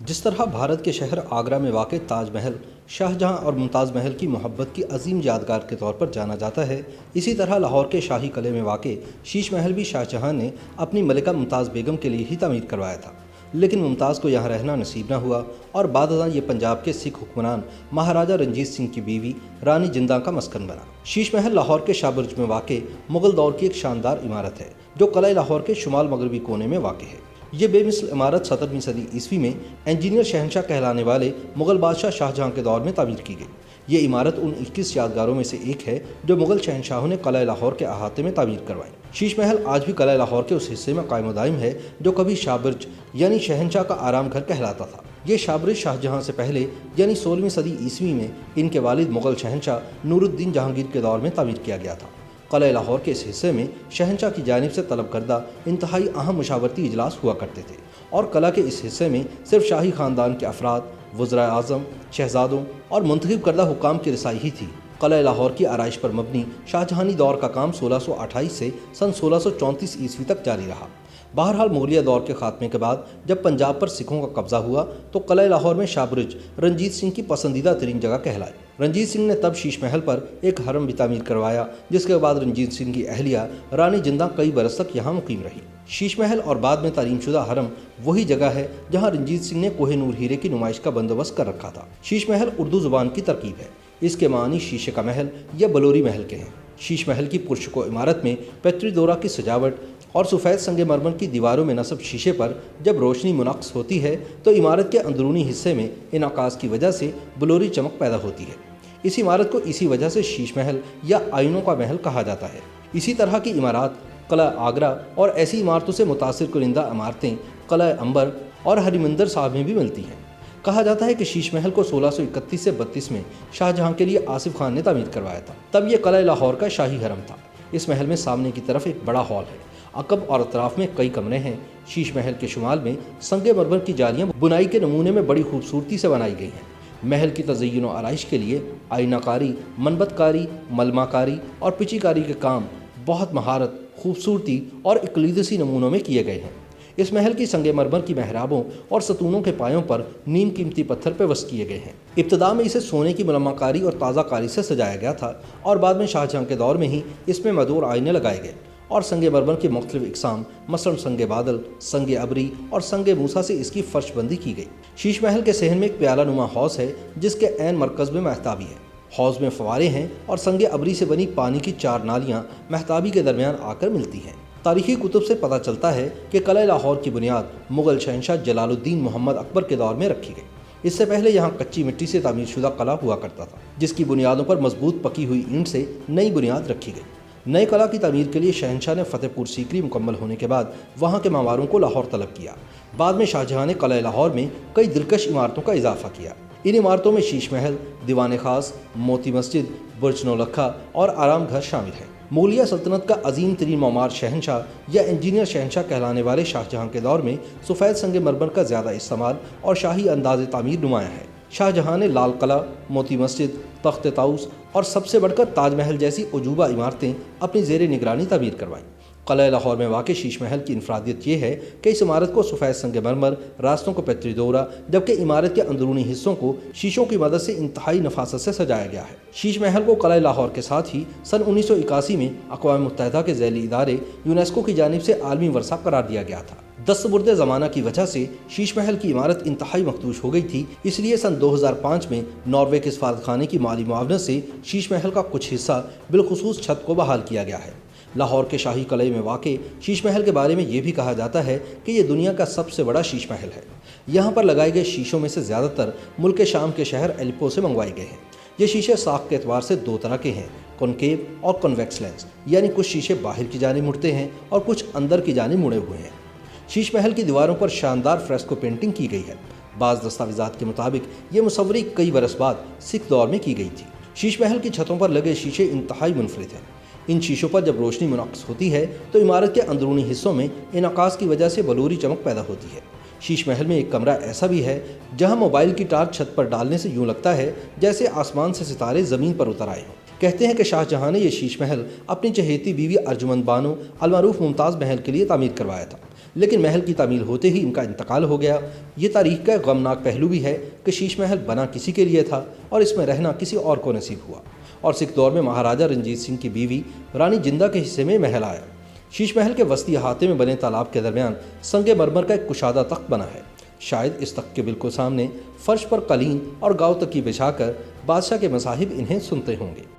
جس طرح بھارت کے شہر آگرہ میں واقع تاج محل شاہ جہاں اور ممتاز محل کی محبت کی عظیم یادگار کے طور پر جانا جاتا ہے، اسی طرح لاہور کے شاہی قلعے میں واقع شیش محل بھی شاہ جہاں نے اپنی ملکہ ممتاز بیگم کے لیے ہی تعمیر کروایا تھا، لیکن ممتاز کو یہاں رہنا نصیب نہ ہوا اور بعد ازاں یہ پنجاب کے سکھ حکمران مہاراجہ رنجیت سنگھ کی بیوی رانی جندہ کا مسکن بنا۔ شیش محل لاہور کے شاہ برج میں واقع مغل دور کی ایک شاندار عمارت ہے جو قلعہ لاہور کے شمال مغربی کونے میں واقع ہے۔ یہ بے مثل عمارت 17ویں صدی عیسوی میں انجینئر شہنشاہ کہلانے والے مغل بادشاہ شاہ جہاں کے دور میں تعمیر کی گئی۔ یہ عمارت ان 21 یادگاروں میں سے ایک ہے جو مغل شہنشاہوں نے قلعہ لاہور کے احاطے میں تعمیر کروائیں۔ شیش محل آج بھی قلعہ لاہور کے اس حصے میں قائم و دائم ہے جو کبھی شاہ برج یعنی شہنشاہ کا آرام گھر کہلاتا تھا۔ یہ شاہ برج شاہ جہاں سے پہلے یعنی 16ویں صدی عیسوی میں ان کے والد مغل شہنشاہ نور الدین جہانگیر کے دور میں تعمیر کیا گیا تھا۔ قلعہ لاہور کے اس حصے میں شہنشاہ کی جانب سے طلب کردہ انتہائی اہم مشاورتی اجلاس ہوا کرتے تھے اور قلعہ کے اس حصے میں صرف شاہی خاندان کے افراد، وزرائے اعظم، شہزادوں اور منتخب کردہ حکام کی رسائی ہی تھی۔ قلعہ لاہور کی آرائش پر مبنی شاہ جہانی دور کا کام 1628 سے سن 1634 عیسوی تک جاری رہا۔ بہرحال مغلیہ دور کے خاتمے کے بعد جب پنجاب پر سکھوں کا قبضہ ہوا تو قلعہ لاہور میں شاہ برج رنجیت سنگھ کی پسندیدہ ترین جگہ کہلائی۔ رنجیت سنگھ نے تب شیش محل پر ایک حرم بھی تعمیر کروایا جس کے بعد رنجیت سنگھ کی اہلیہ رانی جندہ کئی برس تک یہاں مقیم رہی۔ شیش محل اور بعد میں تعمیر شدہ حرم وہی جگہ ہے جہاں رنجیت سنگھ نے کوہ نور ہیرے کی نمائش کا بندوبست کر رکھا تھا۔ شیش محل اردو زبان کی ترکیب ہے۔ اس کے معنی شیشے کا محل یا بلوری محل کے ہیں۔ شیش محل کی پرشکو عمارت میں پیتری دورہ کی سجاوٹ اور سفید سنگ مرمر کی دیواروں میں نصب شیشے پر جب روشنی منعکس ہوتی ہے تو عمارت کے اندرونی حصے میں انعکاس کی وجہ سے بلوری چمک پیدا ہوتی ہے۔ اس عمارت کو اسی وجہ سے شیش محل یا آئینوں کا محل کہا جاتا ہے۔ اسی طرح کی عمارات قلعہ آگرہ اور ایسی عمارتوں سے متاثر کنندہ عمارتیں قلعہ عنبر اور ہریمندر صاحب میں بھی ملتی ہیں۔ کہا جاتا ہے کہ شیش محل کو 1631 سے 32 میں شاہ جہاں کے لیے آصف خان نے تعمیر کروایا تھا۔ تب یہ قلعہ لاہور کا شاہی حرم تھا۔ اس محل میں سامنے کی طرف ایک بڑا ہال ہے، عقب اور اطراف میں کئی کمرے ہیں۔ شیش محل کے شمال میں سنگ مرمر کی جالیاں بنائی کے نمونے میں بڑی خوبصورتی سے بنائی گئی ہیں۔ محل کی تزئین و آرائش کے لیے آئینہ کاری، منبت کاری، ملمہ کاری اور پچی کاری کے کام بہت مہارت، خوبصورتی اور اقلیدسی نمونوں میں کیے گئے ہیں۔ اس محل کی سنگ مرمر کی محرابوں اور ستونوں کے پایوں پر نیم قیمتی پتھر پہ وصف کیے گئے ہیں۔ ابتدا میں اسے سونے کی ملمہ کاری اور تازہ کاری سے سجایا گیا تھا اور بعد میں شاہ جہاں کے دور میں ہی اس میں مدور آئینے لگائے گئے اور سنگ مرمر کی مختلف اقسام مثلاً سنگ بادل، سنگ ابری اور سنگ موسیٰ سے اس کی فرش بندی کی گئی۔ شیش محل کے صحن میں ایک پیالہ نما حوض ہے جس کے عین مرکز میں مہتابی ہے۔ حوض میں فوارے ہیں اور سنگ ابری سے بنی پانی کی 4 نالیاں مہتابی کے درمیان آ کر ملتی ہیں۔ تاریخی کتب سے پتہ چلتا ہے کہ قلعہ لاہور کی بنیاد مغل شہنشاہ جلال الدین محمد اکبر کے دور میں رکھی گئی۔ اس سے پہلے یہاں کچی مٹی سے تعمیر شدہ قلعہ ہوا کرتا تھا جس کی بنیادوں پر مضبوط پکی ہوئی اینٹ سے نئی بنیاد رکھی گئی۔ نئے قلعہ کی تعمیر کے لیے شہنشاہ نے فتح پور سیکری مکمل ہونے کے بعد وہاں کے معماروں کو لاہور طلب کیا۔ بعد میں شاہ جہاں نے قلعہ لاہور میں کئی دلکش عمارتوں کا اضافہ کیا۔ ان عمارتوں میں شیش محل، دیوان خاص، موتی مسجد، برج نولکھا اور آرام گھر شامل ہیں۔ مغلیہ سلطنت کا عظیم ترین معمار شہنشاہ یا انجینئر شہنشاہ کہلانے والے شاہ جہاں کے دور میں سفید سنگ مرمر کا زیادہ استعمال اور شاہی انداز تعمیر نمایاں ہے۔ شاہ جہاں نے لال قلعہ، موتی مسجد، تخت طاؤس اور سب سے بڑھ کر تاج محل جیسی عجوبہ عمارتیں اپنی زیر نگرانی تعمیر کروائیں۔ قلعہ لاہور میں واقع شیش محل کی انفرادیت یہ ہے کہ اس عمارت کو سفید سنگ مرمر، راستوں کو پیتری دورہ، جبکہ عمارت کے اندرونی حصوں کو شیشوں کی مدد سے انتہائی نفاست سے سجایا گیا ہے۔ شیش محل کو قلعہ لاہور کے ساتھ ہی سن 1981 میں اقوام متحدہ کے ذیلی ادارے یونیسکو کی جانب سے عالمی ورثہ قرار دیا گیا تھا۔ دستبرد زمانہ کی وجہ سے شیش محل کی عمارت انتہائی مخدوش ہو گئی تھی، اس لیے سن 2005 میں ناروے کے سفارتخانے کی مالی معاونت سے شیش محل کا کچھ حصہ بالخصوص چھت کو بحال کیا گیا ہے۔ لاہور کے شاہی قلعے میں واقع شیش محل کے بارے میں یہ بھی کہا جاتا ہے کہ یہ دنیا کا سب سے بڑا شیش محل ہے۔ یہاں پر لگائے گئے شیشوں میں سے زیادہ تر ملک شام کے شہر ایلیپو سے منگوائے گئے ہیں۔ یہ شیشے ساخت کے اعتبار سے 2 طرح کے ہیں، کنکیو اور کنویکس لینس، یعنی کچھ شیشے باہر کی جانب مڑتے ہیں اور کچھ اندر کی جانب مڑے ہوئے ہیں۔ شیش محل کی دیواروں پر شاندار فریسکو پینٹنگ کی گئی ہے۔ بعض دستاویزات کے مطابق یہ مصوری کئی برس بعد سکھ دور میں کی گئی تھی۔ شیش محل کی چھتوں پر لگے شیشے انتہائی منفرد ہیں۔ ان شیشوں پر جب روشنی منعکس ہوتی ہے تو عمارت کے اندرونی حصوں میں انعکاس کی وجہ سے بلوری چمک پیدا ہوتی ہے۔ شیش محل میں ایک کمرہ ایسا بھی ہے جہاں موبائل کی ٹارچ چھت پر ڈالنے سے یوں لگتا ہے جیسے آسمان سے ستارے زمین پر اتر آئے ہوں۔ کہتے ہیں کہ شاہ جہاں نے یہ شیش محل اپنی چہیتی بیوی ارجمند بانو المعروف ممتاز محل کے لیے تعمیر کروایا تھا۔ لیکن محل کی تعمیل ہوتے ہی ان کا انتقال ہو گیا۔ یہ تاریخ کا غمناک پہلو بھی ہے کہ شیش محل بنا کسی کے لیے تھا اور اس میں رہنا کسی اور کو نصیب ہوا، اور سکھ دور میں مہاراجہ رنجیت سنگھ کی بیوی رانی جندہ کے حصے میں محل آیا۔ شیش محل کے وسطی احاطے میں بنے تالاب کے درمیان سنگ مرمر کا ایک کشادہ تخت بنا ہے۔ شاید اس تخت کے بالکل سامنے فرش پر قالین اور گاؤ تکی بچھا کر بادشاہ کے مصاحب انہیں سنتے ہوں گے۔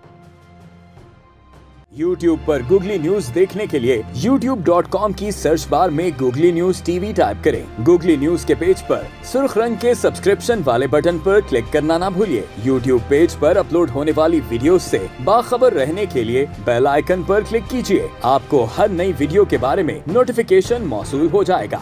YouTube پر گوگلی نیوز دیکھنے کے لیے youtube.com کی سرچ بار میں googly news T V type کریں۔ گوگلی نیوز کے پیج پر سرخ رنگ کے سبسکرپشن والے بٹن پر کلک کرنا نہ بھولیے۔ YouTube پیج پر اپلوڈ ہونے والی ویڈیوز سے باخبر رہنے کے لیے بیل آئیکن پر کلک کیجیے۔ آپ کو ہر نئی ویڈیو کے بارے میں نوٹیفیکیشن موصول ہو جائے گا۔